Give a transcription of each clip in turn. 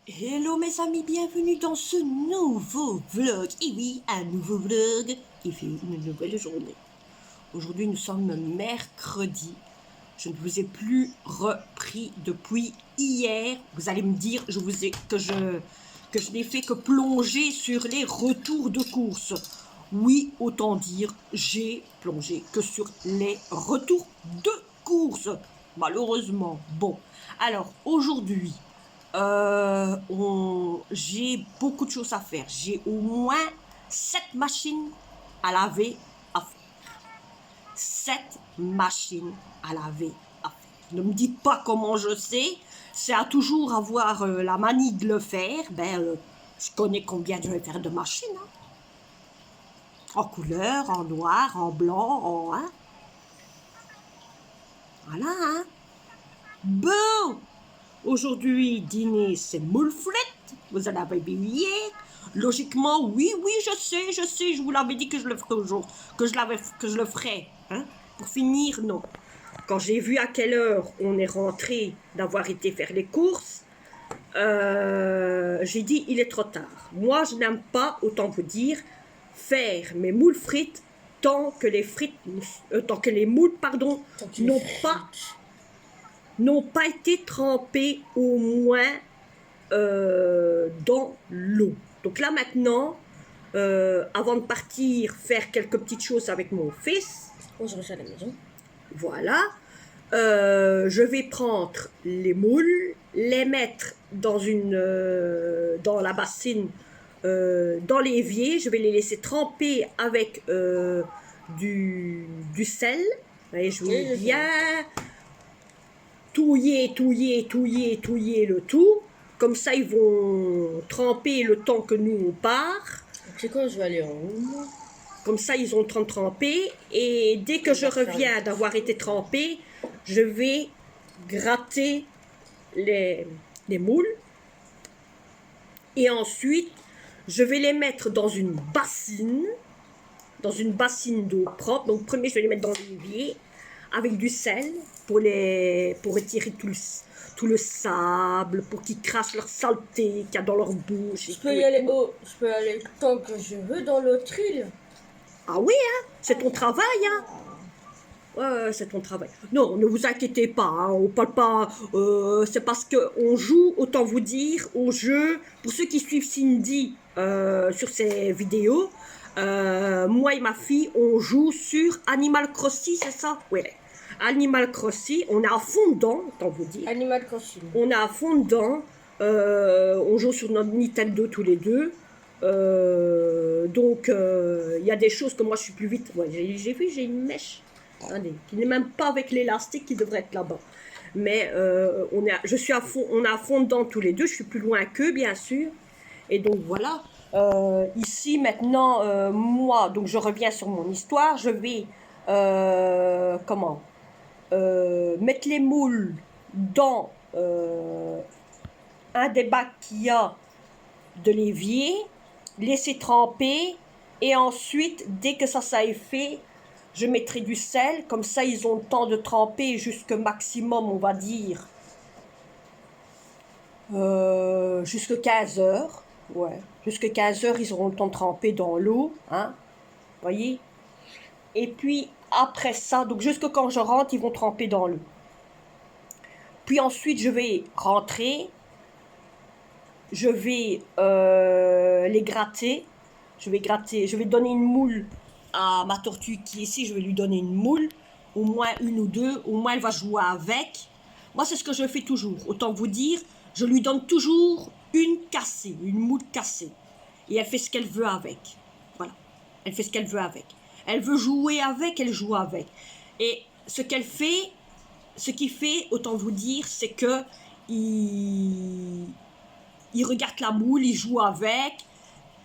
Hello mes amis, bienvenue dans ce nouveau vlog. Et oui, un nouveau vlog qui fait une nouvelle journée. Aujourd'hui nous sommes mercredi. Je ne vous ai plus repris depuis hier. Vous allez me dire que je n'ai fait que plonger sur les retours de course. Oui, autant dire, j'ai plongé que sur les retours de course. Malheureusement. Bon, alors aujourd'hui, j'ai beaucoup de choses à faire. J'ai au moins 7 machines à laver à faire. 7 machines à laver à faire. Ne me dites pas comment je sais. C'est à toujours avoir la manie de le faire. Je connais combien je vais faire de machines. Hein. En couleur, en noir, en blanc, en... Hein. Voilà, hein. Bon, aujourd'hui, dîner, c'est moule frite. Vous en avez vu hier. Logiquement, oui, je sais, je vous l'avais dit que je le ferais aujourd'hui, que je le ferais. Hein. Pour finir, non. Quand j'ai vu à quelle heure on est rentré d'avoir été faire les courses, j'ai dit, il est trop tard. Moi, je n'aime pas, autant vous dire, faire mes moules frites tant que les moules, pardon, n'ont pas été trempés au moins dans l'eau. Donc là maintenant, avant de partir faire quelques petites choses avec mon fils, on se reçoit à la maison. Voilà, je vais prendre les moules, les mettre dans la bassine, dans l'évier. Je vais les laisser tremper avec du sel. Et je vais bien touiller le tout. Comme ça, ils vont tremper le temps que nous, on part. C'est quoi, je vais aller en haut. Comme ça, ils ont le temps de tremper. Et dès que je reviens d'avoir été trempé, je vais gratter les moules. Et ensuite, je vais les mettre dans une bassine d'eau propre. Donc, premier, je vais les mettre dans l'évier avec du sel pour étirer tout le sable, pour qu'ils crachent leur saleté qu'il y a dans leur bouche. Je peux aller tant que je veux dans l'autre île. Ah oui, hein, c'est ton travail, hein. Ouais, c'est ton travail. Non, ne vous inquiétez pas, hein, on parle pas. C'est parce qu'on joue, autant vous dire, au jeu. Pour ceux qui suivent Cindy sur ses vidéos, moi et ma fille, on joue sur Animal Crossing, c'est ça? Ouais. Animal Crossing, on est à fond dedans, autant vous dire. Animal Crossing. On est à fond dedans. On joue sur notre Nintendo tous les deux. Donc, il y a des choses que moi je suis plus vite. Ouais, j'ai vu, j'ai une mèche. Allez, qui n'est même pas avec l'élastique qui devrait être là-bas. Mais on est à fond dedans tous les deux. Je suis plus loin qu'eux, bien sûr. Et donc voilà. Ici maintenant, moi, donc je reviens sur mon histoire. Je vais mettre les moules dans un des bacs qu'il y a de l'évier, laisser tremper, et ensuite, dès que ça est fait, je mettrai du sel, comme ça ils ont le temps de tremper jusqu'au maximum, on va dire, jusqu'à 15 heures. Ouais, jusqu'à 15 heures, ils auront le temps de tremper dans l'eau, hein, voyez. Et puis, après ça, donc jusque quand je rentre, ils vont tremper dans l'eau. Puis ensuite, je vais rentrer, je vais les gratter, je vais donner une moule à ma tortue qui est ici, je vais lui donner une moule, au moins une ou deux, au moins elle va jouer avec. Moi, c'est ce que je fais toujours. Autant vous dire, je lui donne toujours une cassée, une moule cassée. Et elle fait ce qu'elle veut avec. Voilà. Elle fait ce qu'elle veut avec. Elle veut jouer avec, elle joue avec. Et ce qu'il fait, autant vous dire, c'est que il regarde la moule, il joue avec,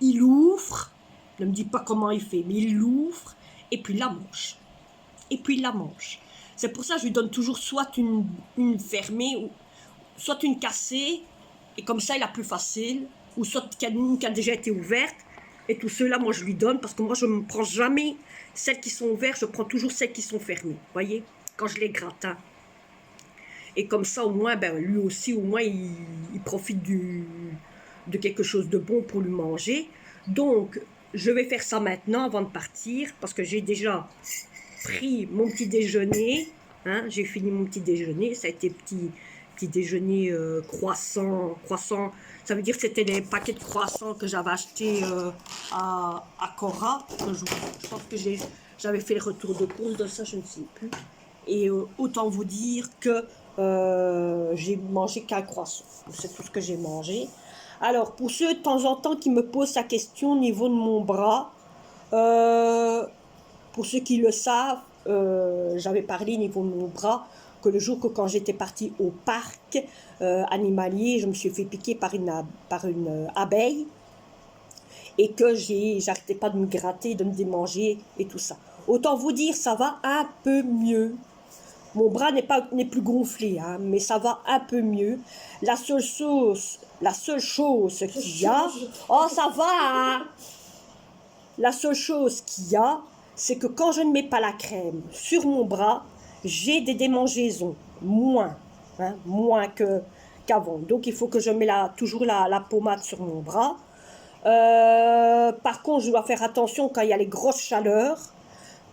il ouvre. Ne me dis pas comment il fait, mais il l'ouvre et puis il la mange. Et puis il la mange. C'est pour ça que je lui donne toujours soit une fermée, ou soit une cassée, et comme ça il a plus facile, ou soit une qui a déjà été ouverte, et tout cela, moi je lui donne, parce que moi je ne prends jamais celles qui sont ouvertes, je prends toujours celles qui sont fermées, voyez, quand je les gratte. Et comme ça, au moins, lui aussi, au moins, il profite du de quelque chose de bon pour lui manger. Donc, je vais faire ça maintenant avant de partir parce que j'ai déjà pris mon petit déjeuner. Hein, j'ai fini mon petit déjeuner. Ça a été petit déjeuner croissant. Ça veut dire que c'était des paquets de croissants que j'avais achetés à Cora. Je pense que j'avais fait le retour de course de ça, je ne sais plus. Et autant vous dire que j'ai mangé qu'un croissant. C'est tout ce que j'ai mangé. Alors, pour ceux de temps en temps qui me posent la question au niveau de mon bras, pour ceux qui le savent, j'avais parlé au niveau de mon bras que le jour que quand j'étais partie au parc animalier, je me suis fait piquer par une abeille et que j'arrêtais pas de me gratter, de me démanger et tout ça. Autant vous dire, ça va un peu mieux. Mon bras n'est plus gonflé, hein, mais ça va un peu mieux. La seule chose qu'il y a... Oh, ça va, hein. La seule chose qu'il y a, c'est que quand je ne mets pas la crème sur mon bras, j'ai des démangeaisons, moins qu'avant. Donc il faut que je mette toujours la pommade sur mon bras. Par contre, je dois faire attention quand il y a les grosses chaleurs,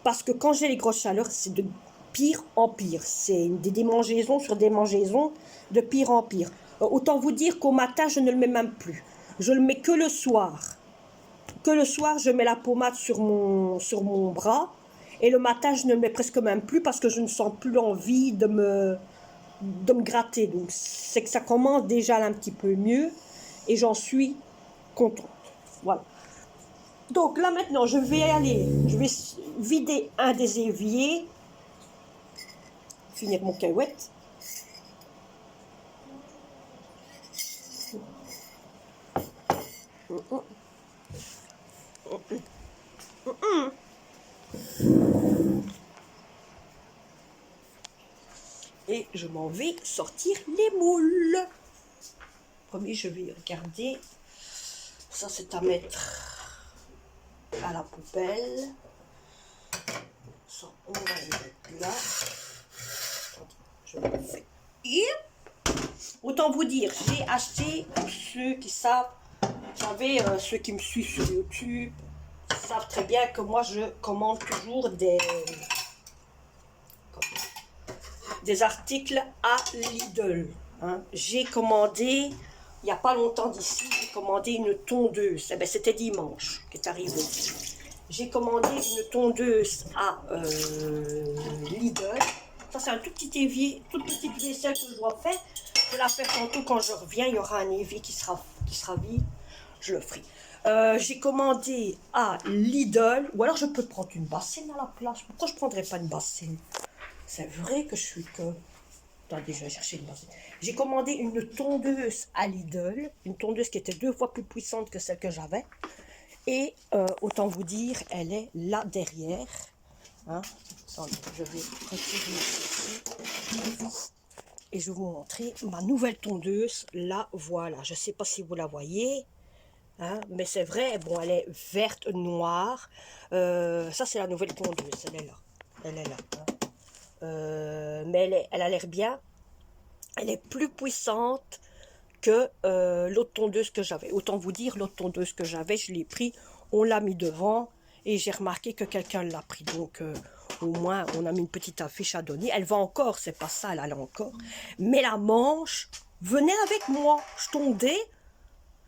parce que quand j'ai les grosses chaleurs, c'est de pire en pire. C'est des démangeaisons sur démangeaisons, de pire en pire. Autant vous dire qu'au matin, je ne le mets même plus. Je le mets que le soir. Que le soir, je mets la pommade sur mon bras. Et le matin, je ne le mets presque même plus parce que je ne sens plus l'envie de me gratter. Donc, c'est que ça commence déjà un petit peu mieux. Et j'en suis contente. Voilà. Donc là, maintenant, je vais vider un des éviers. Finir mon cacahuète. Et je m'en vais sortir les moules. Premier, je vais regarder. Ça, c'est à mettre à la poubelle. Ça, on va le mettre là. Je le fais. Autant vous dire, j'ai acheté, pour ceux qui savent, vous savez, ceux qui me suivent sur YouTube, savent très bien que moi, je commande toujours des articles à Lidl. Hein. J'ai commandé, il n'y a pas longtemps d'ici, j'ai commandé une tondeuse. Eh ben, c'était dimanche qui est arrivé. J'ai commandé une tondeuse à Lidl. Ça, c'est un tout petit évier, toute petite vaisselle que je dois faire. Je vais la faire tantôt quand je reviens. Il y aura un évier qui sera vide. Je le ferai. J'ai commandé à Lidl. Ou alors je peux prendre une bassine à la place. Pourquoi je ne prendrais pas une bassine? C'est vrai que je suis que... Attendez, je vais chercher une bassine. J'ai commandé une tondeuse à Lidl. Une tondeuse qui était 2 fois plus puissante que celle que j'avais. Et autant vous dire, elle est là derrière. Hein? Attendez, je vais retirer ceci. Et je vais vous montrer ma nouvelle tondeuse. Là, voilà. Je ne sais pas si vous la voyez. Hein? Mais c'est vrai, bon, elle est verte, noire. Ça, c'est la nouvelle tondeuse. Elle est là. Elle est là. Hein? Mais elle a l'air bien. Elle est plus puissante que l'autre tondeuse que j'avais. Autant vous dire, l'autre tondeuse que j'avais, je l'ai pris, on l'a mis devant et j'ai remarqué que quelqu'un l'a pris. Donc, au moins, on a mis une petite affiche à donner. Elle va encore, c'est pas ça, elle allait encore. Mais la manche venait avec moi. Je tondais.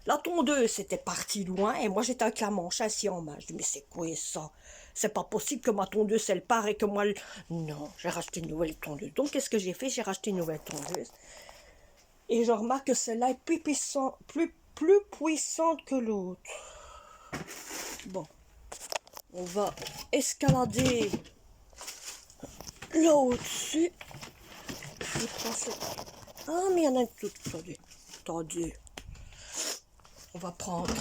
La tondeuse, c'était parti loin et moi, j'étais avec la manche assis en main. Je dis, mais c'est quoi ça? C'est pas possible que ma tondeuse, elle part et que moi... Non, j'ai racheté une nouvelle tondeuse. Donc, qu'est-ce que j'ai fait? J'ai racheté une nouvelle tondeuse. Et je remarque que celle-là est plus puissante que l'autre. Bon, on va escalader là au-dessus. Je prends ça. Ah, mais il y en a une toute. Attendez. On va prendre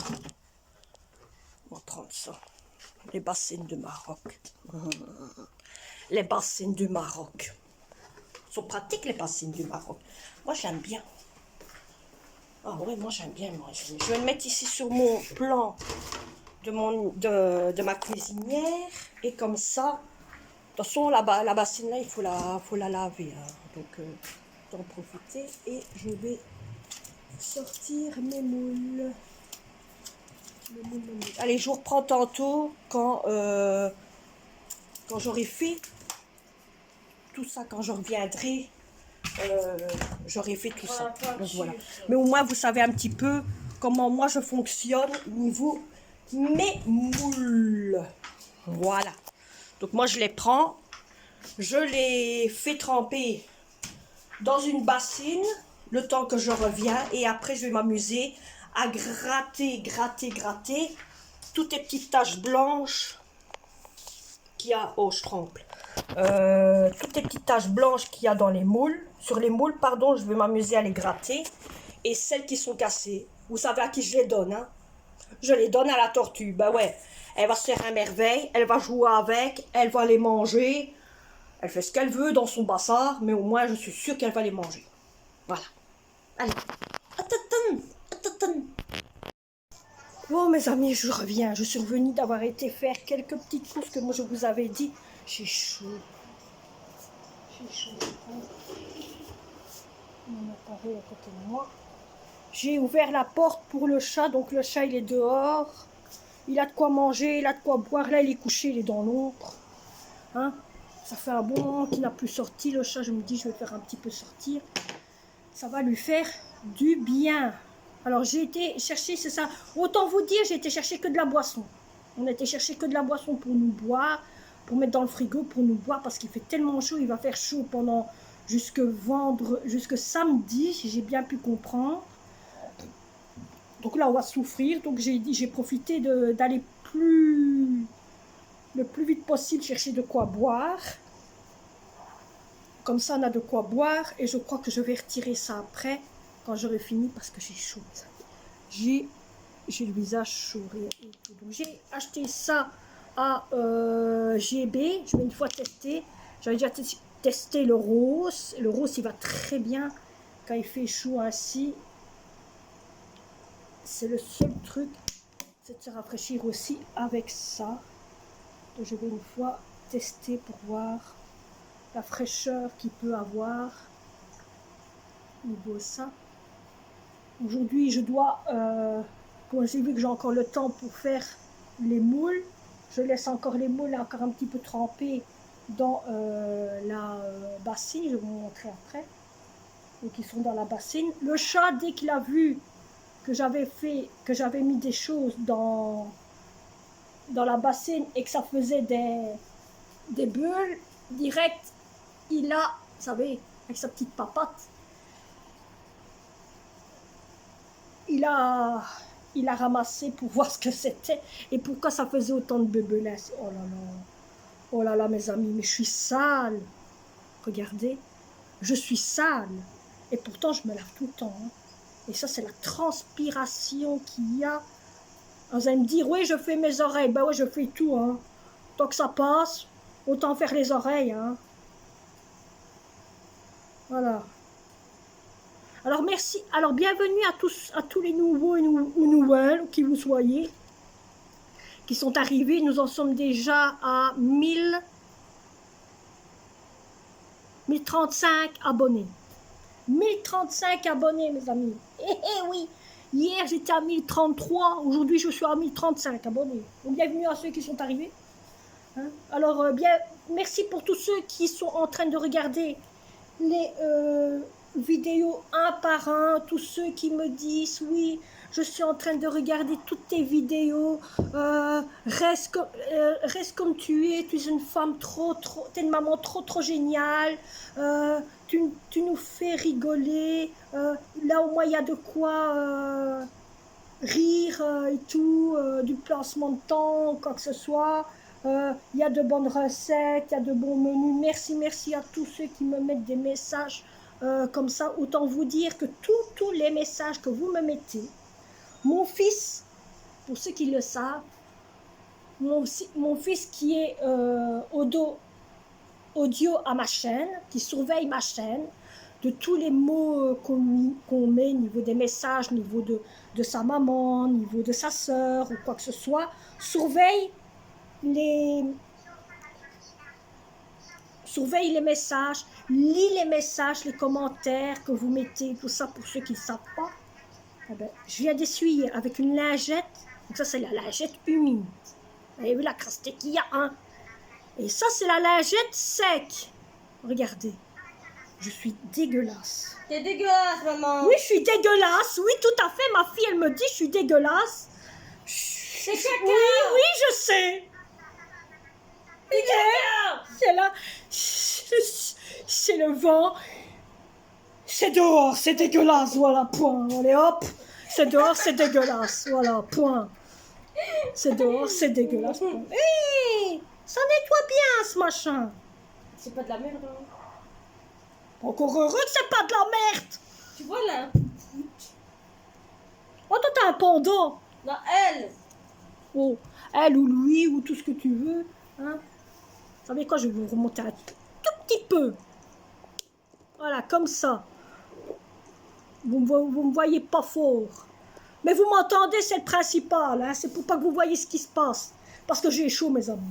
ça. Les bassines du Maroc. Les bassines du Maroc. Sont pratiques, les bassines du Maroc. Moi, j'aime bien. Ah ouais, moi j'aime bien manger. Je vais le mettre ici sur mon plan de ma cuisinière. Et comme ça, de toute façon, la bassine là, il faut la laver. Hein. Donc, j'en profiter et je vais sortir mes moules. Allez, je vous reprends tantôt quand j'aurai fait tout ça, quand je reviendrai, j'aurai fait tout ça. Donc voilà. Mais au moins, vous savez un petit peu comment moi je fonctionne niveau mes moules. Voilà. Donc moi, je les prends, je les fais tremper dans une bassine le temps que je reviens et après, je vais m'amuser à gratter toutes les petites taches blanches qu'il y a. Oh, je tremble. Toutes les petites taches blanches qu'il y a dans les moules, sur les moules, pardon, je vais m'amuser à les gratter. Et celles qui sont cassées, vous savez à qui je les donne, hein? Je les donne à la tortue. Ben ouais, elle va se faire un merveille, elle va jouer avec, elle va les manger. Elle fait ce qu'elle veut dans son bassin, mais au moins je suis sûre qu'elle va les manger. Voilà. Allez. Bon mes amis, je reviens. Je suis revenue d'avoir été faire quelques petites courses que moi je vous avais dit. J'ai chaud. J'ai chaud. Mon appareil à côté de moi. J'ai ouvert la porte pour le chat, donc le chat il est dehors. Il a de quoi manger, il a de quoi boire. Là il est couché, il est dans l'ombre. Hein? Ça fait un bon moment qu'il n'a plus sorti le chat. Je me dis je vais faire un petit peu sortir. Ça va lui faire du bien. Alors j'ai été chercher, c'est ça. Autant vous dire, j'ai été chercher que de la boisson. On a été chercher que de la boisson pour nous boire, pour mettre dans le frigo, pour nous boire, parce qu'il fait tellement chaud, il va faire chaud pendant jusque samedi, si j'ai bien pu comprendre. Donc là, on va souffrir. Donc j'ai profité d'aller le plus vite possible chercher de quoi boire. Comme ça, on a de quoi boire. Et je crois que je vais retirer ça après, quand j'aurai fini, parce que j'ai chaud. J'ai le visage chaud. Donc j'ai acheté ça à GB. Je vais une fois tester. J'avais déjà testé le rose. Le rose, il va très bien quand il fait chaud ainsi. C'est le seul truc, c'est de se rafraîchir aussi avec ça. Donc je vais une fois tester pour voir la fraîcheur qu'il peut avoir au niveau ça. Aujourd'hui, je dois, quand j'ai vu que j'ai encore le temps pour faire les moules, je laisse encore les moules encore un petit peu trempés dans la bassine. Je vais vous montrer après. Donc ils sont dans la bassine. Le chat, dès qu'il a vu que j'avais mis des choses dans la bassine et que ça faisait des bulles, direct, il a, vous savez, avec sa petite papate, il a ramassé pour voir ce que c'était et pourquoi ça faisait autant de bébelins. Oh là là, mes amis, mais je suis sale. Regardez, je suis sale. Et pourtant, je me lave tout le temps. Hein. Et ça, c'est la transpiration qu'il y a. Vous allez me dire, oui, je fais mes oreilles. Ben oui, je fais tout. Hein. Tant que ça passe, autant faire les oreilles. Hein. Voilà. Alors, merci. Alors, bienvenue à tous les nouveaux ou nouvelles, qui vous soyez, qui sont arrivés. Nous en sommes déjà à 1035 abonnés. 1035 abonnés, mes amis. Oui. Hier, j'étais à 1033. Aujourd'hui, je suis à 1035 abonnés. Donc, bienvenue à ceux qui sont arrivés. Hein? Alors, merci pour tous ceux qui sont en train de regarder les vidéos un par un. Tous ceux qui me disent, oui, je suis en train de regarder toutes tes vidéos. Reste comme tu es une femme t'es une maman trop géniale. Tu nous fais rigoler. Là, au moins, il y a de quoi rire et tout, du placement de temps, quoi que ce soit. Il y a de bonnes recettes, il y a de bons menus. Merci à tous ceux qui me mettent des messages comme ça. Autant vous dire que tous les messages que vous me mettez, mon fils, pour ceux qui le savent, mon fils qui est audio à ma chaîne, qui surveille ma chaîne, de tous les mots qu'on met au niveau des messages, au niveau de sa maman, au niveau de sa sœur ou quoi que ce soit, surveille les messages, lis les messages, les commentaires que vous mettez, tout ça pour ceux qui ne savent pas. Ah ben, je viens d'essuyer avec une lingette. Donc ça, c'est la lingette humide. Vous avez vu la crasté qu'il y a, hein? Et ça, c'est la lingette sec. Regardez. Je suis dégueulasse. T'es dégueulasse, maman. Oui, je suis dégueulasse. Oui, tout à fait. Ma fille, elle me dit, je suis dégueulasse. C'est caca. Oui, je sais. C'est caca. C'est là. C'est le vent. C'est dehors, c'est dégueulasse. Voilà, point. Allez, hop. C'est dehors, c'est dégueulasse. Voilà, point. C'est dehors, c'est dégueulasse. Point. Hé, ça nettoie bien, ce machin. C'est pas de la merde, hein. Encore heureux que c'est pas de la merde. Tu vois là? Oh, toi, t'as un pendant. La elle. Oh, elle ou lui ou tout ce que tu veux. Hein. Vous savez quoi, je vais vous remonter un tout petit peu. Voilà, comme ça. Vous me voyez pas fort. Mais vous m'entendez, c'est le principal. Hein. C'est pour pas que vous voyez ce qui se passe. Parce que j'ai chaud, mes amis.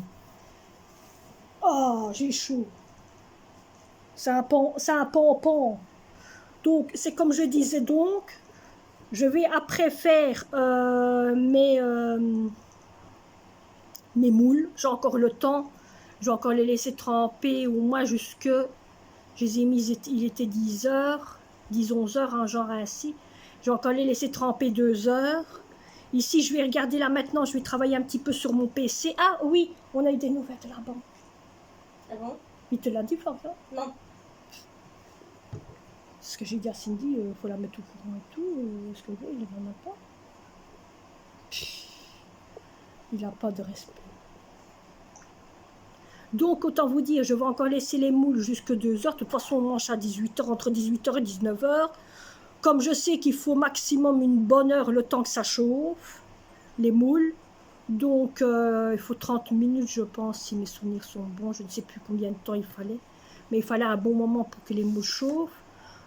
Ah, j'ai chaud. C'est un pompon. Donc, c'est comme je disais donc. Je vais après faire mes moules. J'ai encore le temps. Je vais encore les laisser tremper au moins jusque... Je les ai mis, il était 10 heures. 10-11 heures, un genre ainsi. Je vais encore les laisser tremper 2 heures. Ici, je vais regarder là maintenant. Je vais travailler un petit peu sur mon PC. Ah oui, on a eu des nouvelles de la banque. Ah bon? Il te l'a dit, Florent? Non. Ce que j'ai dit à Cindy, il faut la mettre au courant et tout. Est-ce que vous, il ne m'en a pas? Il n'a pas de respect. Donc, autant vous dire, je vais encore laisser les moules jusque 2 heures. De toute façon, on mange à 18 heures, entre 18 heures et 19 heures. Comme je sais qu'il faut maximum une bonne heure le temps que ça chauffe, les moules. Donc, il faut 30 minutes, je pense, si mes souvenirs sont bons. Je ne sais plus combien de temps il fallait. Mais il fallait un bon moment pour que les moules chauffent.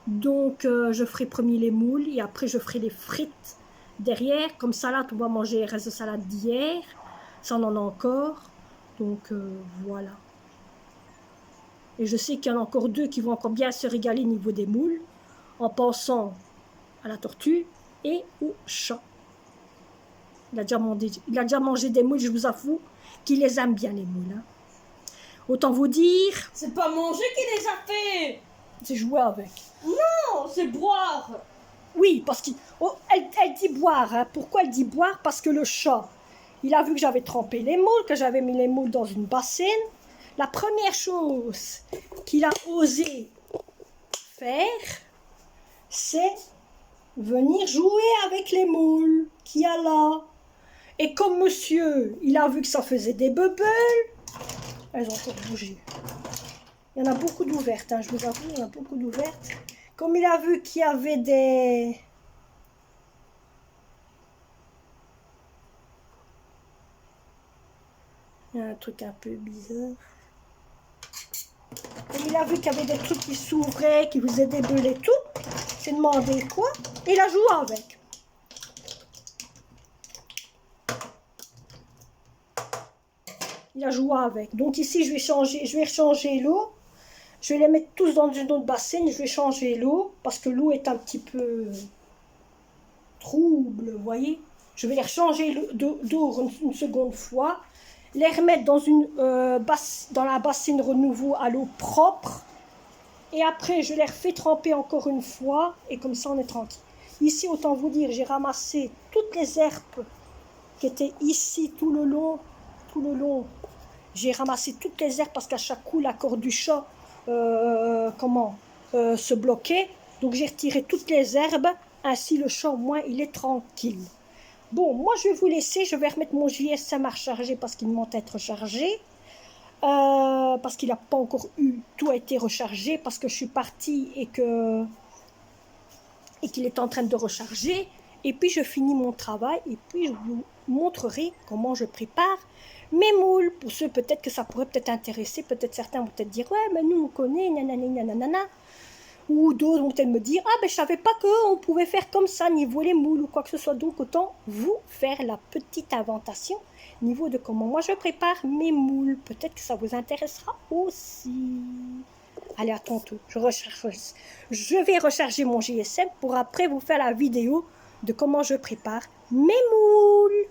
Donc, je ferai premier les moules et après, je ferai les frites derrière. Comme salade, on va manger les restes de salade d'hier. Ça, on en a encore. Donc, voilà. Et je sais qu'il y en a encore 2 qui vont encore bien se régaler au niveau des moules, en pensant à la tortue et au chat. Il a déjà mangé des moules, je vous avoue qu'il les aime bien, les moules. Hein. Autant vous dire... C'est pas manger qui les a fait. C'est jouer avec. Non, c'est boire. Oui, parce qu'elle dit boire. Hein. Pourquoi elle dit boire? Parce que le chat, il a vu que j'avais trempé les moules, que j'avais mis les moules dans une bassine. La première chose qu'il a osé faire, c'est venir jouer avec les moules qu'il y a là. Et comme monsieur, il a vu que ça faisait des bubbles, elles ont encore bougé. Il y en a beaucoup d'ouvertes, hein, je vous avoue, il y en a beaucoup d'ouvertes. Comme il a vu qu'il y avait des... Il y a un truc un peu bizarre. Comme il a vu qu'il y avait des trucs qui s'ouvraient, qui faisaient des bulles et tout, il s'est demandé quoi, et il a joué avec. Il a joué avec. Donc ici, je vais changer l'eau. Je vais les mettre tous dans une autre bassine. Je vais changer l'eau parce que l'eau est un petit peu trouble, vous voyez. Je vais les changer d'eau une seconde fois. Les remettre dans, dans la bassine renouveau à l'eau propre. Et après, je les refais tremper encore une fois. Et comme ça, on est tranquille. Ici, autant vous dire, j'ai ramassé toutes les herbes qui étaient ici tout le long. J'ai ramassé toutes les herbes parce qu'à chaque coup, la corde du chat se bloquait. Donc, j'ai retiré toutes les herbes. Ainsi, le chat, au moins, il est tranquille. Bon, moi, je vais vous laisser. Je vais remettre mon JSM à recharger parce qu'il monte à être rechargé. Parce qu'il n'a pas encore tout a été rechargé. Parce que je suis partie et qu'il est en train de recharger. Et puis, je finis mon travail. Et puis, je vous montrerai comment je prépare mes moules. Pour ceux, peut-être que ça pourrait peut-être intéresser. Peut-être certains vont peut-être dire, ouais, mais nous, on connaît, nanana. Ou d'autres vont peut-être me dire, ah ben je savais pas qu'on pouvait faire comme ça, niveau les moules ou quoi que ce soit. Donc autant vous faire la petite inventation, niveau de comment moi je prépare mes moules. Peut-être que ça vous intéressera aussi. Allez, à ton tour, je vais recharger mon GSM pour après vous faire la vidéo de comment je prépare mes moules.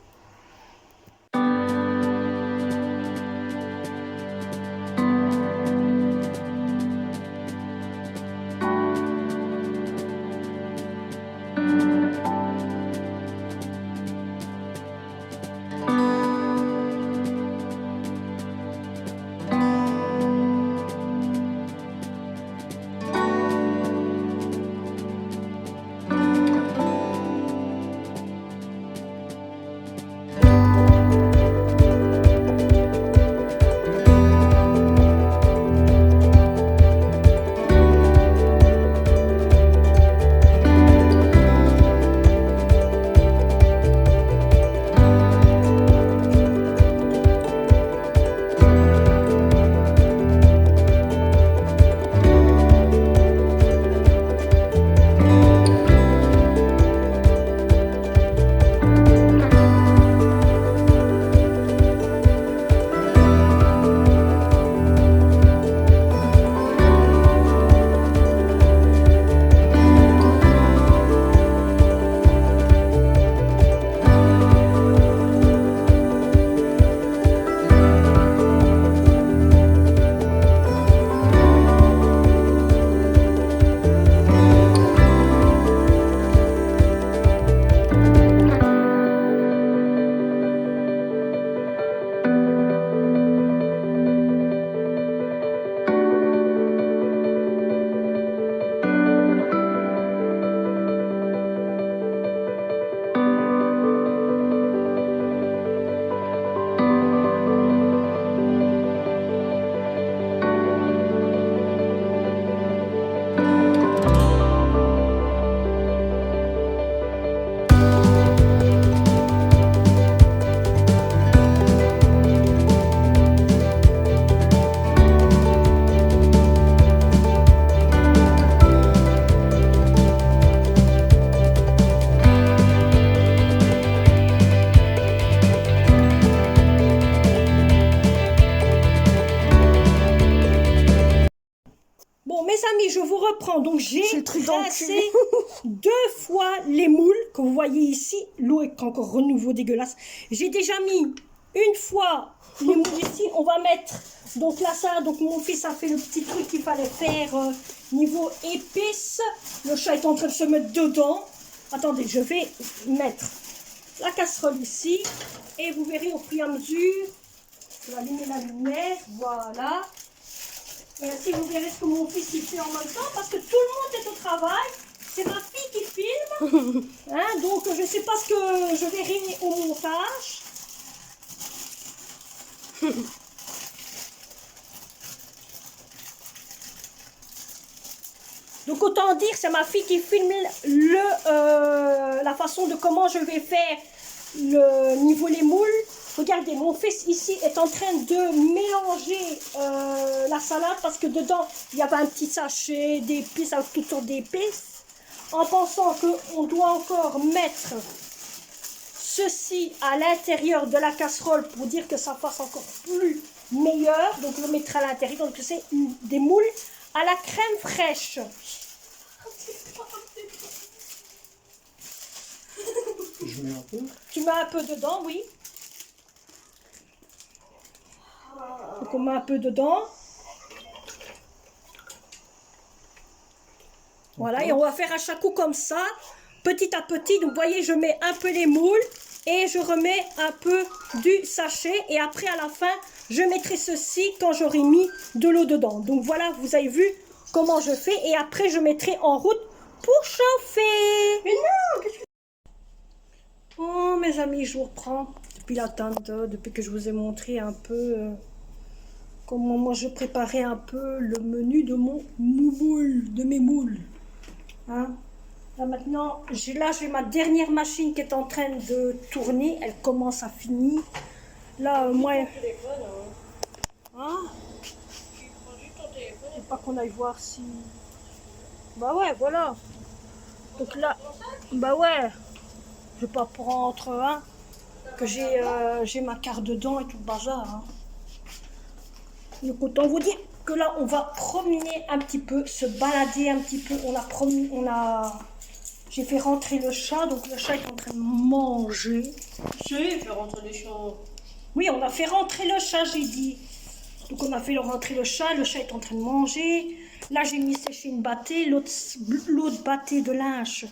Bon, mes amis, je vous reprends. Donc, j'ai C'est le truc dans le tracé 2 fois les moules que vous voyez ici. L'eau est encore renouveau dégueulasse. J'ai déjà mis une fois les moules ici. On va mettre donc là ça. Donc, mon fils a fait le petit truc qu'il fallait faire niveau épice. Le chat est en train de se mettre dedans. Attendez, je vais mettre la casserole ici. Et vous verrez au fur et à mesure. Je vais allumer la lumière. Voilà. Et ainsi, vous verrez ce que mon fils il fait en même temps, parce que tout le monde est au travail. C'est ma fille qui filme. Hein, donc, je ne sais pas ce que je verrai au montage. Donc, autant dire, c'est ma fille qui filme la façon de comment je vais faire le niveau les moules. Regardez, mon fils ici est en train de mélanger la salade parce que dedans, il y avait un petit sachet d'épices avec toutes sortes d'épices. En pensant qu'on doit encore mettre ceci à l'intérieur de la casserole pour dire que ça fasse encore plus meilleur. Donc, je le mettrai à l'intérieur. Donc, c'est des moules à la crème fraîche. Je mets un peu. Tu mets un peu dedans, oui. Donc on met un peu dedans. Voilà, et on va faire à chaque coup comme ça, petit à petit. Donc vous voyez, je mets un peu les moules et je remets un peu du sachet. Et après, à la fin, je mettrai ceci quand j'aurai mis de l'eau dedans. Donc voilà, vous avez vu comment je fais. Et après, je mettrai en route pour chauffer. Mais non, qu'est-ce que... Oh, mes amis, je vous reprends depuis la tente, depuis que je vous ai montré un peu comment moi je préparais un peu le menu de mes moules. Hein? Là maintenant, j'ai ma dernière machine qui est en train de tourner. Elle commence à finir. Là, moi... Hein? Je sais pas qu'on aille voir si... Bah ouais, voilà. Donc là, bah ouais. Je vais pas prendre hein, que j'ai ma carte dedans et tout le bazar. Hein. Donc autant vous dire que là on va promener un petit peu, se balader un petit peu. J'ai fait rentrer le chat, donc le chat est en train de manger. J'ai fait rentrer les chats. Oui, on a fait rentrer le chat, j'ai dit. Donc on a fait rentrer le chat est en train de manger. Là, j'ai mis sécher une bâtée, l'autre bâtée de linge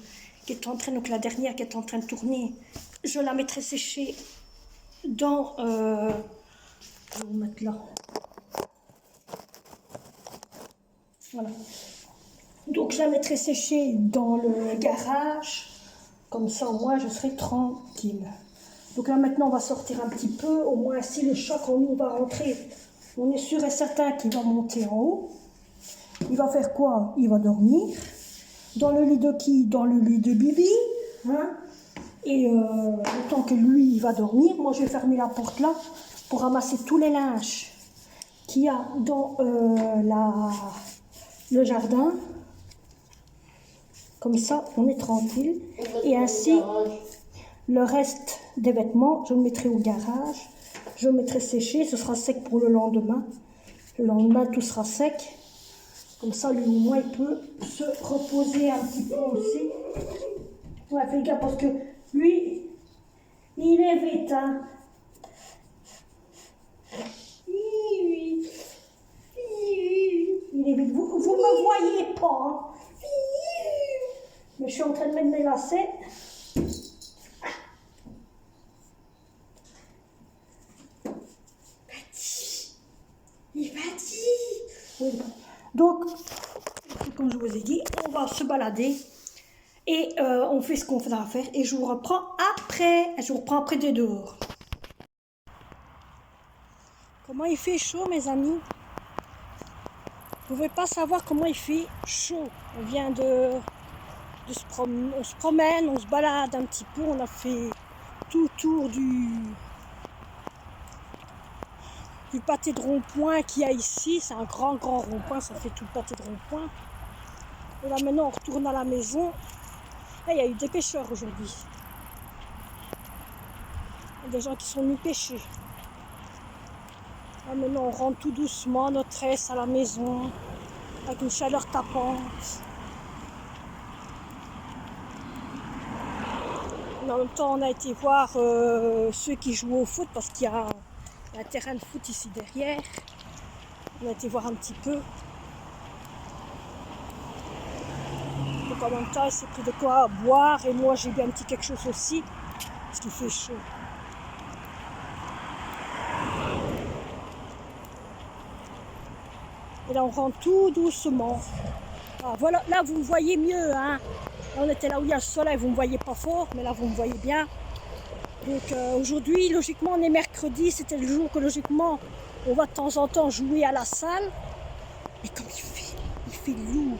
qui est en train, donc la dernière qui est en train de tourner, je la mettrai sécher dans... je vais vous mettre là. Voilà. Donc je la mettrai sécher dans le garage. Comme ça, au moins, je serai tranquille. Donc là, maintenant, on va sortir un petit peu. Au moins, si le chat, quand nous va rentrer, on est sûr et certain qu'il va monter en haut. Il va faire quoi? Il va dormir. Dans le lit de qui? Dans le lit de Bibi. Hein? Et le temps que lui, il va dormir, moi, je vais fermer la porte là pour ramasser tous les linges qu'il y a dans le jardin. Comme ça, on est tranquille. Et ainsi, le reste des vêtements, je le mettrai au garage. Je le mettrai sécher. Ce sera sec pour le lendemain. Le lendemain, tout sera sec. Comme ça, lui, au moins, il peut se reposer un petit peu aussi. Ouais, fais gaffe parce que lui, il est vite, hein. Il est vite. Vous me voyez pas, hein. Mais je suis en train de mettre mes lacets. Il va dire. Oui. Donc, comme je vous ai dit, on va se balader et on fait ce qu'on faudra faire et je vous reprends après. Je vous reprends après dehors. Comment il fait chaud, mes amis? Vous ne pouvez pas savoir comment il fait chaud. On vient on se promène, on se balade un petit peu. On a fait tout autour du pâté de rond-point qu'il y a ici. C'est un grand rond-point, ça fait tout le pâté de rond-point. Et là maintenant on retourne à la maison. Là, il y a eu des pêcheurs aujourd'hui. Il y a des gens qui sont venus pêcher. Là maintenant on rentre tout doucement notre aise à la maison avec une chaleur tapante. Et en même temps on a été voir ceux qui jouent au foot parce qu'il y a un terrain de foot ici derrière. On a été voir un petit peu. Donc en même temps, il s'est pris de quoi boire et moi j'ai bu un petit quelque chose aussi parce qu'il fait chaud. Et là on rentre tout doucement. Ah, voilà, là vous me voyez mieux, hein. Là, on était là où il y a le soleil, vous ne me voyez pas fort, mais là vous me voyez bien. Donc aujourd'hui, logiquement, on est mercredi, c'était le jour que logiquement, on va de temps en temps jouer à la salle. Mais comme il fait lourd.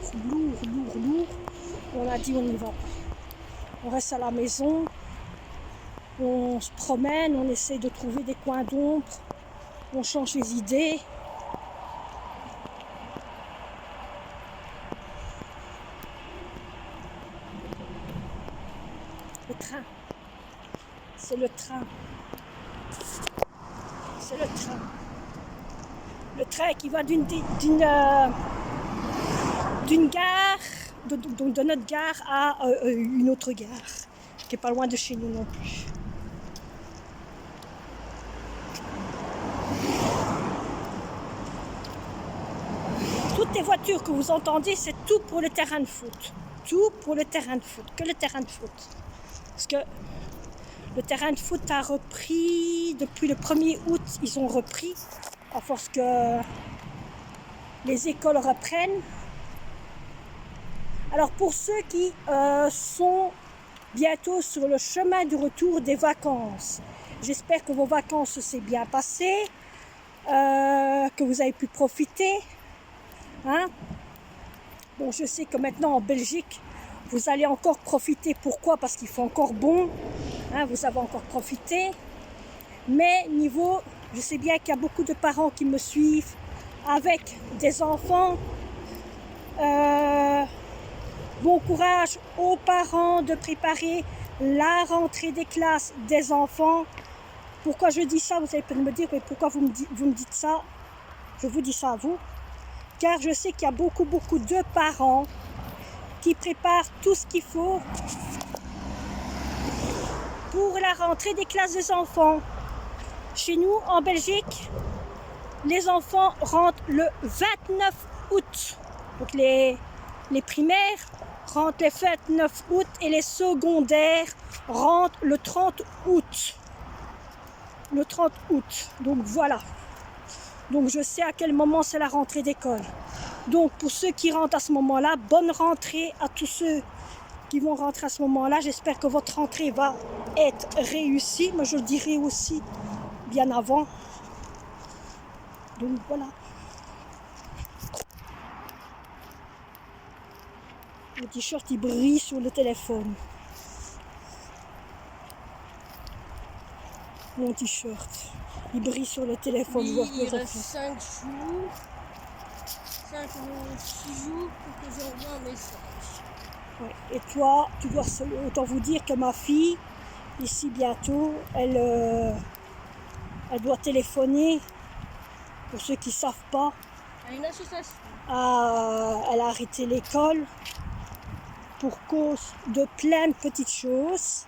On a dit on n'y va pas. On reste à la maison, on se promène, on essaie de trouver des coins d'ombre, on change les idées. Le train. C'est le train. C'est le train. Le train qui va d'une gare, de notre gare à une autre gare, qui n'est pas loin de chez nous non plus. Toutes les voitures que vous entendez, c'est tout pour le terrain de foot. Tout pour le terrain de foot, que le terrain de foot. Parce que le terrain de foot a repris, depuis le 1er août, ils ont repris, à force que les écoles reprennent. Alors pour ceux qui sont bientôt sur le chemin du retour des vacances, j'espère que vos vacances s'est bien passées, que vous avez pu profiter. Hein? Bon, je sais que maintenant en Belgique, vous allez encore profiter. Pourquoi? Parce qu'il fait encore bon. Hein, vous avez encore profité. Mais niveau, je sais bien qu'il y a beaucoup de parents qui me suivent avec des enfants. Bon courage aux parents de préparer la rentrée des classes des enfants. Pourquoi je dis ça? Vous allez peut-être me dire, mais pourquoi vous me dites ça? Je vous dis ça à vous. Car je sais qu'il y a beaucoup de parents qui prépare tout ce qu'il faut pour la rentrée des classes des enfants. Chez nous, en Belgique, les enfants rentrent le 29 août. Donc les primaires rentrent le 29 août et les secondaires rentrent le 30 août. Le 30 août. Donc voilà. Donc je sais à quel moment c'est la rentrée d'école. Donc pour ceux qui rentrent à ce moment-là, bonne rentrée à tous ceux qui vont rentrer à ce moment-là. J'espère que votre rentrée va être réussie. Mais je le dirai aussi bien avant. Donc voilà. Le t-shirt il brille sur le téléphone. Mon t-shirt il brille sur le téléphone. Oui, il reste 5 jours, 5 ou 6 jours pour que j'envoie un message. Ouais. Et toi, tu dois autant vous dire que ma fille, ici bientôt, elle doit téléphoner, pour ceux qui ne savent pas, À une association. elle a arrêté l'école pour cause de plein de petites choses.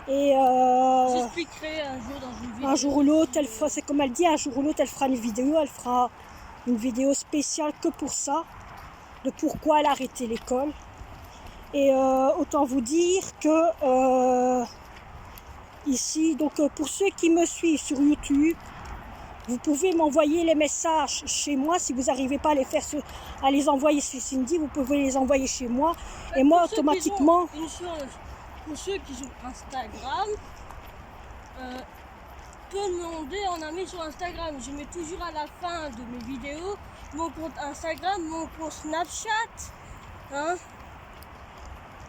Et J'expliquerai un jour dans une vidéo. un jour ou l'autre, c'est comme elle dit, un jour ou l'autre, elle fera une vidéo, spéciale que pour ça, de pourquoi elle a arrêté l'école. Et autant vous dire que ici, donc pour ceux qui me suivent sur YouTube, vous pouvez m'envoyer les messages chez moi. Si vous n'arrivez pas à les envoyer sur Cindy, vous pouvez les envoyer chez moi. Et moi, automatiquement... Une chose, pour ceux qui ont Instagram, peut me demander en ami sur Instagram. Je mets toujours à la fin de mes vidéos mon compte Instagram, mon compte Snapchat. Hein?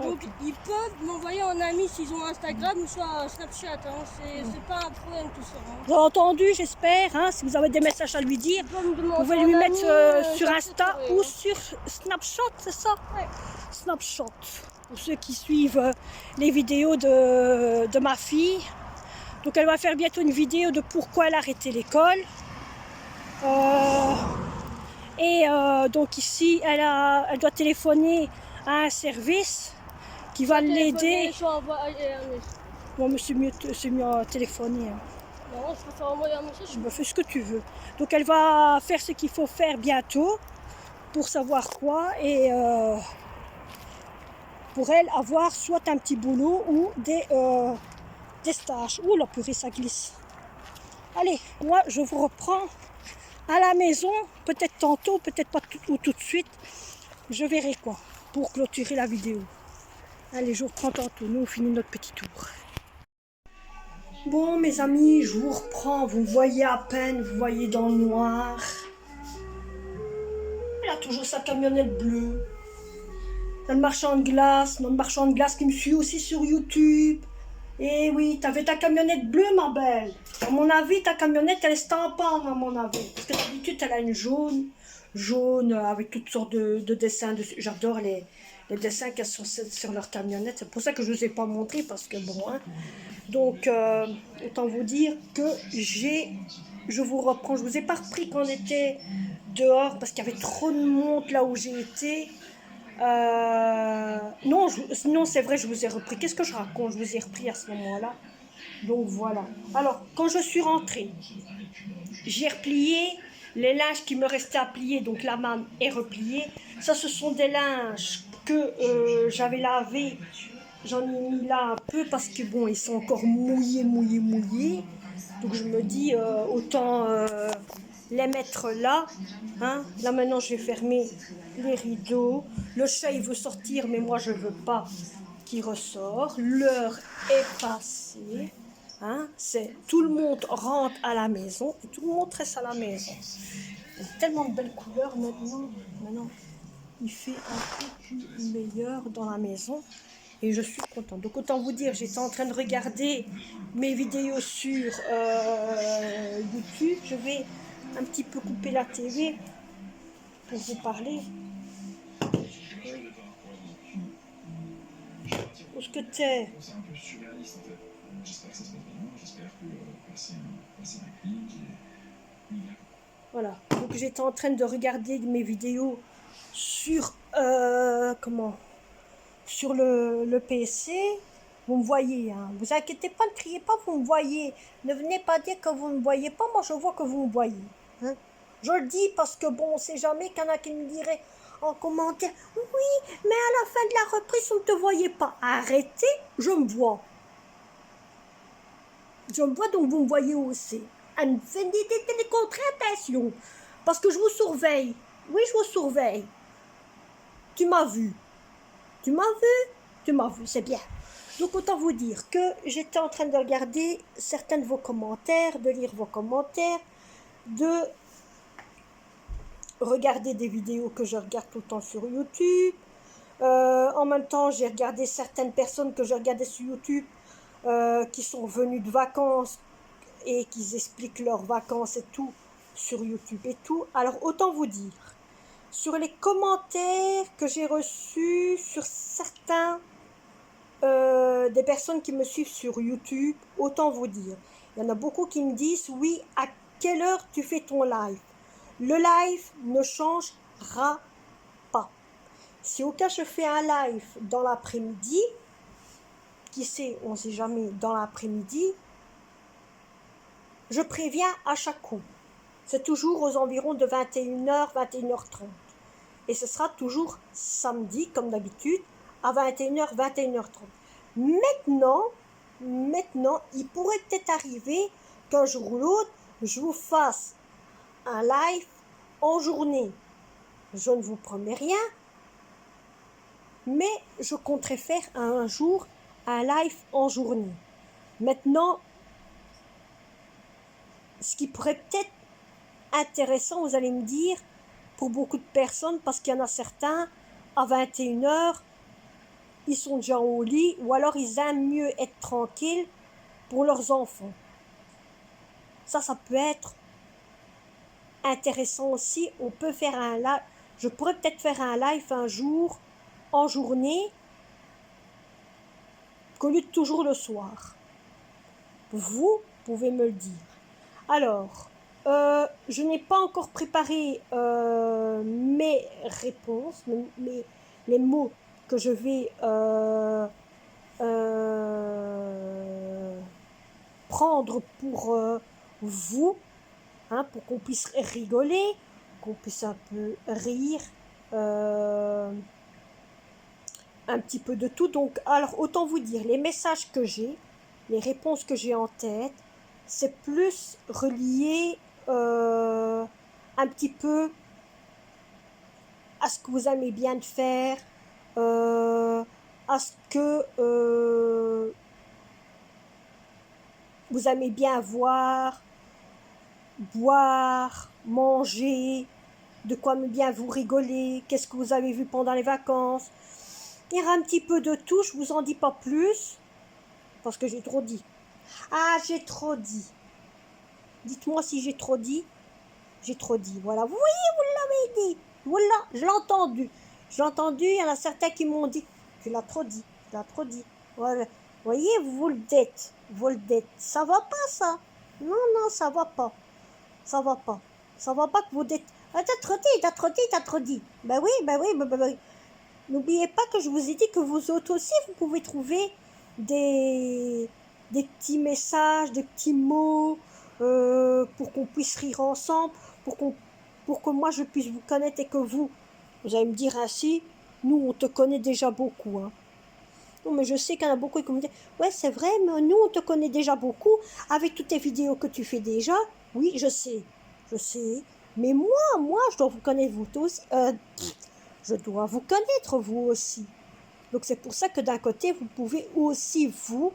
Donc ils peuvent m'envoyer en ami s'ils ont Instagram ou soit Snapchat. Hein. C'est pas un problème tout ça. Hein. Vous avez entendu, j'espère. Hein, si vous avez des messages à lui dire, vous pouvez lui mettre sur Insta ou sur Snapchat, c'est ça? Ouais. Snapchat. Pour ceux qui suivent les vidéos de ma fille. Donc elle va faire bientôt une vidéo de pourquoi elle a arrêté l'école. Donc ici, elle doit téléphoner à un service qui va l'aider. Bon, mais c'est mieux à téléphoner. Hein. Non, je préfère envoyer un message. Fais ce que tu veux. Donc elle va faire ce qu'il faut faire bientôt pour savoir quoi et pour elle avoir soit un petit boulot ou des stages. Ouh, la purée, ça glisse. Allez, moi je vous reprends à la maison, peut-être tantôt, peut-être pas tout de suite. Je verrai quoi pour clôturer la vidéo. Allez, je vous reprends tantôt. Nous, on finit notre petit tour. Bon, mes amis, je vous reprends. Vous voyez à peine, vous voyez dans le noir. Elle a toujours sa camionnette bleue. Notre marchand de glace, qui me suit aussi sur YouTube. Eh oui, t'avais ta camionnette bleue, ma belle. À mon avis, ta camionnette, elle est stampante, à mon avis. Parce que d'habitude, elle a une jaune, avec toutes sortes de dessins dessus. J'adore les dessins qu'elles sont sur leur camionnette. C'est pour ça que je ne vous ai pas montré, parce que bon, hein. Donc, autant vous dire que je vous reprends. Je vous ai pas repris quand on était dehors, parce qu'il y avait trop de monde là où j'ai été. Non, c'est vrai, je vous ai repris. Qu'est-ce que je raconte? Je vous ai repris à ce moment-là. Donc voilà. Alors, quand je suis rentrée, j'ai replié les linges qui me restaient à plier. Donc la manne est repliée. Ça, ce sont des linges que j'avais lavés. J'en ai mis là un peu parce que bon, ils sont encore mouillés. Donc je me dis, autant les mettre là. Hein. Là maintenant, je vais fermer les rideaux. Le chat, il veut sortir, mais moi, je ne veux pas qu'il ressort. L'heure est passée. Hein. Tout le monde rentre à la maison et tout le monde reste à la maison. Il y a tellement de belles couleurs maintenant. Maintenant, il fait un peu plus meilleur dans la maison. Et je suis contente. Donc autant vous dire, j'étais en train de regarder mes vidéos sur YouTube. Je vais un petit peu couper la télé pour vous parler. Où est-ce que t'es? Voilà. Donc j'étais en train de regarder mes vidéos sur sur le PC, vous me voyez, hein. Vous inquiétez pas, ne criez pas, vous me voyez. Ne venez pas dire que vous ne me voyez pas, moi je vois que vous me voyez. Hein. Je le dis parce que bon, on sait jamais qu'il y en a qui me diraient en commentaire, oui, mais à la fin de la reprise, on ne te voyait pas. Arrêtez, je me vois. Je me vois, donc vous me voyez aussi. Faites des contre-attention, parce que je vous surveille. Oui, je vous surveille. Tu m'as vu. Tu m'as vu. Tu m'as vu, c'est bien. Donc autant vous dire que j'étais en train de regarder certains de vos commentaires, de lire vos commentaires, de regarder des vidéos que je regarde tout le temps sur YouTube. En même temps, j'ai regardé certaines personnes que je regardais sur YouTube qui sont venues de vacances et qui expliquent leurs vacances et tout sur YouTube et tout. Alors autant vous dire, sur les commentaires que j'ai reçus sur certains des personnes qui me suivent sur YouTube, autant vous dire, il y en a beaucoup qui me disent, oui, à quelle heure tu fais ton live? Le live ne changera pas. Si au cas je fais un live dans l'après-midi, qui sait, on ne sait jamais, dans l'après-midi, je préviens à chaque coup. C'est toujours aux environs de 21h, 21h30. Et ce sera toujours samedi, comme d'habitude, à 21h, 21h30. Maintenant, il pourrait peut-être arriver qu'un jour ou l'autre, je vous fasse un live en journée. Je ne vous promets rien, mais je compterai faire un jour un live en journée. Maintenant, ce qui pourrait peut-être intéressant, vous allez me dire, pour beaucoup de personnes, parce qu'il y en a certains, à 21h, ils sont déjà au lit, ou alors ils aiment mieux être tranquilles pour leurs enfants. Ça peut être intéressant aussi. On peut faire un live. Je pourrais peut-être faire un live un jour, en journée, qu'au lieu de toujours le soir. Vous pouvez me le dire. Alors, je n'ai pas encore préparé mes réponses, les mots que je vais prendre pour vous, hein, pour qu'on puisse rigoler, qu'on puisse un peu rire, un petit peu de tout. Donc, alors, autant vous dire, les messages que j'ai, les réponses que j'ai en tête, c'est plus relié un petit peu à ce que vous aimez bien de faire, à ce que vous aimez bien voir, boire, manger, de quoi bien vous rigoler, qu'est-ce que vous avez vu pendant les vacances. Il y aura un petit peu de tout, je vous en dis pas plus, parce que j'ai trop dit. Ah, j'ai trop dit. Dites-moi si j'ai trop dit. J'ai trop dit, voilà. Oui, vous l'avez dit. Voilà, je l'ai entendu. Je l'ai entendu, il y en a certains qui m'ont dit, tu l'as trop dit, tu l'as trop dit. Voilà. Vous voyez, vous le dites. Vous le dites. Ça va pas, ça. Non, ça va pas. Ça va pas. Ça va pas que vous dites, ah, t'as trop dit. Ben oui. N'oubliez pas que je vous ai dit que vous autres aussi, vous pouvez trouver des petits messages, des petits mots, pour qu'on puisse rire ensemble, pour que moi je puisse vous connaître et que vous allez me dire ainsi, nous on te connaît déjà beaucoup. Hein. Non mais je sais qu'il y en a beaucoup qui me disent, ouais c'est vrai, mais nous on te connaît déjà beaucoup, avec toutes tes vidéos que tu fais déjà. Oui, je sais, mais moi je dois vous connaître vous aussi. Je dois vous connaître vous aussi. Donc c'est pour ça que d'un côté, vous pouvez aussi vous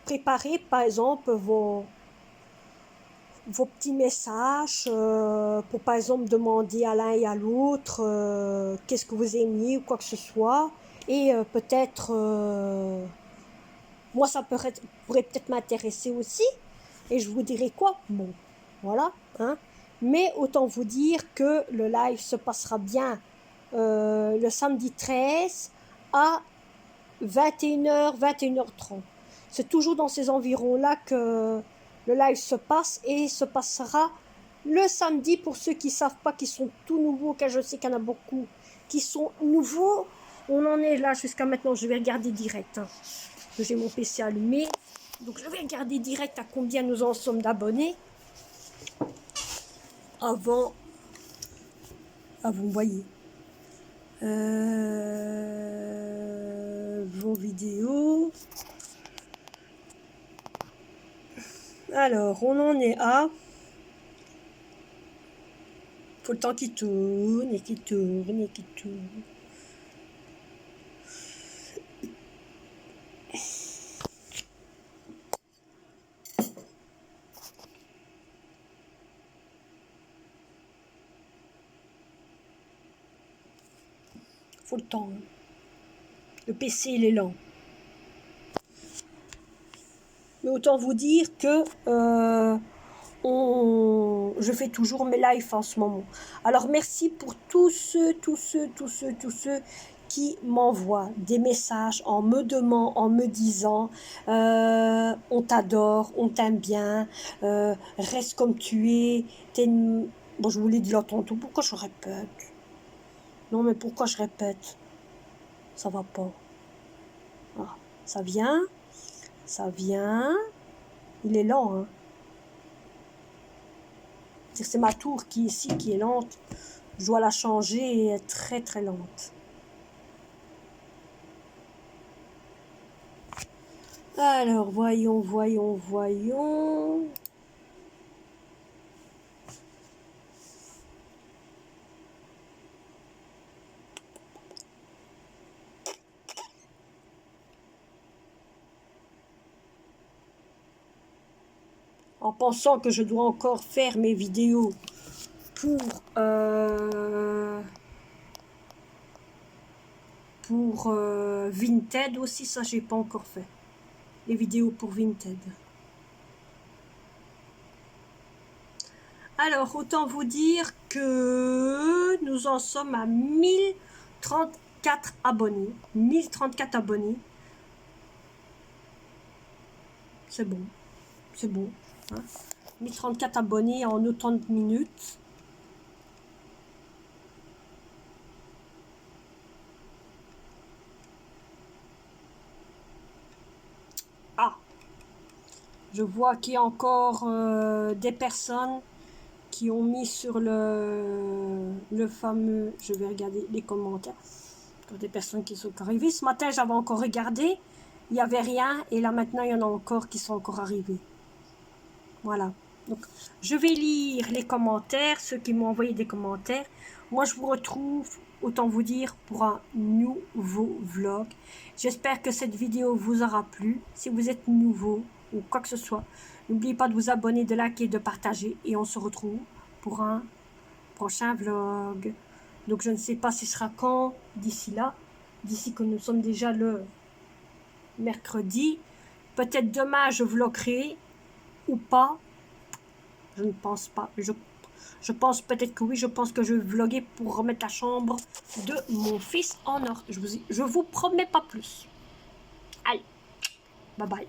préparer par exemple vos petits messages pour par exemple demander à l'un et à l'autre qu'est-ce que vous aimiez ou quoi que ce soit. Et peut-être, moi ça pourrait peut-être m'intéresser aussi. Et je vous dirai quoi? Bon, voilà. Hein. Mais autant vous dire que le live se passera bien le samedi 13 à 21h, 21h30. C'est toujours dans ces environs-là que le live se passe et se passera le samedi pour ceux qui ne savent pas, qui sont tout nouveaux, car je sais qu'il y en a beaucoup qui sont nouveaux. On en est là jusqu'à maintenant. Je vais regarder direct. Hein. J'ai mon PC allumé. Donc je vais regarder direct à combien nous en sommes d'abonnés. Avant, vous voyez. Vos vidéos. Alors, on en est à... Faut le temps qui tourne et qui tourne et qui tourne. Faut le temps. Hein. Le PC, il est lent. Mais autant vous dire que je fais toujours mes lives en ce moment. Alors merci pour tous ceux qui m'envoient des messages en me disant on t'adore, on t'aime bien, reste comme tu es. Bon, je vous l'ai dit là tantôt, pourquoi je répète? Non mais pourquoi je répète? Ça va pas. Ah, ça vient. Il est lent, hein. C'est ma tour qui est lente. Je dois la changer et elle est très très lente. Alors, voyons. En pensant que je dois encore faire mes vidéos pour Vinted aussi, ça j'ai pas encore fait. Les vidéos pour Vinted. Alors, autant vous dire que nous en sommes à 1034 abonnés. 1034 abonnés. C'est bon. Hein. 1034 abonnés en autant de minutes. Ah, je vois qu'il y a encore des personnes qui ont mis sur le fameux... Je vais regarder les commentaires. Des personnes qui sont arrivées. Ce matin, j'avais encore regardé. Il n'y avait rien. Et là, maintenant, il y en a encore qui sont encore arrivés. Voilà. Donc, je vais lire les commentaires, ceux qui m'ont envoyé des commentaires. Moi, je vous retrouve, autant vous dire, pour un nouveau vlog. J'espère que cette vidéo vous aura plu. Si vous êtes nouveau ou quoi que ce soit, n'oubliez pas de vous abonner, de liker, de partager. Et on se retrouve pour un prochain vlog. Donc, je ne sais pas si ce sera quand, d'ici là. D'ici que nous sommes déjà le mercredi. Peut-être demain, je vloggerai. Ou pas, je ne pense pas. Je pense peut-être que oui. Je pense que je vais vlogger pour remettre la chambre de mon fils en ordre. Je vous promets pas plus. Allez, bye bye.